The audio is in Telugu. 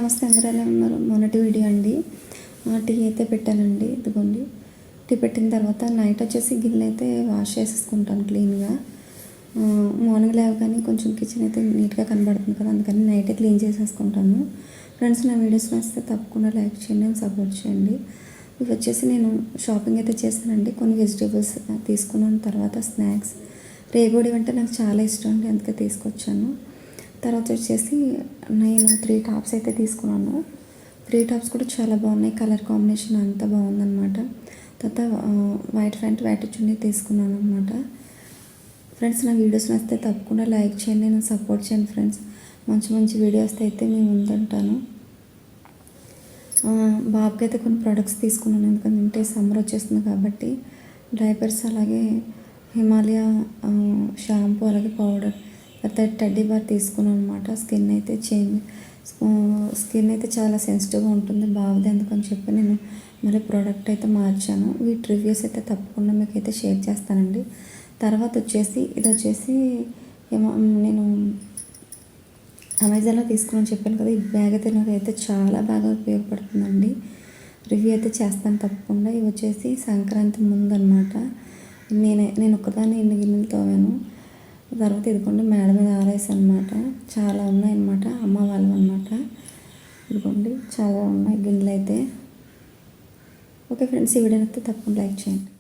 నమస్తే, అందరూ ఎలా ఉన్నారు? మొన్నటి వీడియో అండి. టీ అయితే పెట్టానండి, ఇదిగోండి. టీ పెట్టిన తర్వాత నైట్ వచ్చేసి గిన్నెలు అయితే వాష్ చేసేసుకుంటాను క్లీన్గా. మార్నింగ్ లేవగానే కొంచెం కిచెన్ అయితే నీట్గా కనబడుతుంది కదా, అందుకని నైటే క్లీన్ చేసేసుకుంటాను. ఫ్రెండ్స్, నా వీడియోస్ నచ్చితే తప్పకుండా లైక్ చేయండి అండ్ సపోర్ట్ చేయండి. ఇవి వచ్చేసి నేను షాపింగ్ అయితే చేశానండి. కొన్ని వెజిటేబుల్స్ తీసుకున్నాను, తర్వాత స్నాక్స్. రేగోడి అంటే నాకు చాలా ఇష్టం అండి, అందుకే తీసుకొచ్చాను. తర్వాత వచ్చేసి నేను 3 టాప్స్ అయితే తీసుకున్నాను. 3 టాప్స్ కూడా చాలా బాగున్నాయి, కలర్ కాంబినేషన్ అంతా బాగుందన్నమాట. తర్వాత వైట్ ప్యాంట్ వైట్ చున్నీ తీసుకున్నాను అనమాట. ఫ్రెండ్స్, నా వీడియోస్ నచ్చితే తప్పకుండా లైక్ చేయండి, నేను సపోర్ట్ చేయండి ఫ్రెండ్స్. మంచి మంచి వీడియోస్ అయితే మేము ముందుంటాను. బాబుకి అయితే కొన్ని ప్రొడక్ట్స్ తీసుకున్నాను, ఎందుకంటే సమ్మర్ వచ్చేస్తుంది కాబట్టి. డైపర్స్, అలాగే హిమాలయ షాంపూ, అలాగే పౌడర్, తర్వాత టెడ్డీ బార్ తీసుకున్నాను అనమాట. స్కిన్ అయితే చాలా సెన్సిటివ్గా ఉంటుంది బాబుది, అందుకని చెప్పి నేను మళ్ళీ ప్రోడక్ట్ అయితే మార్చాను. వీటి రివ్యూస్ అయితే తప్పకుండా మీకు అయితే షేర్ చేస్తానండి. తర్వాత వచ్చేసి ఇది వచ్చేసి నేను అమెజాన్లో తీసుకున్నాను చెప్పాను కదా. ఈ బ్యాగ్ అయితే నాకైతే చాలా బాగా ఉపయోగపడుతుందండి. రివ్యూ అయితే చేస్తాను తప్పకుండా. ఇవి వచ్చేసి సంక్రాంతి ముందు అనమాట. నేను ఒక్కదాన్ని ఎన్ని గిన్నెలు తోమాను. తర్వాత ఇదిగోండి మేడ మీద ఆరేసాను అనమాట. చాలా ఉన్నాయన్నమాట, అమ్మ వాళ్ళు అనమాట. ఇదిగోండి చాలా ఉన్నాయి గిన్నెలు అయితే. ఓకే ఫ్రెండ్స్, ఈ వీడియో అయితే తప్పకుండా లైక్ చేయండి.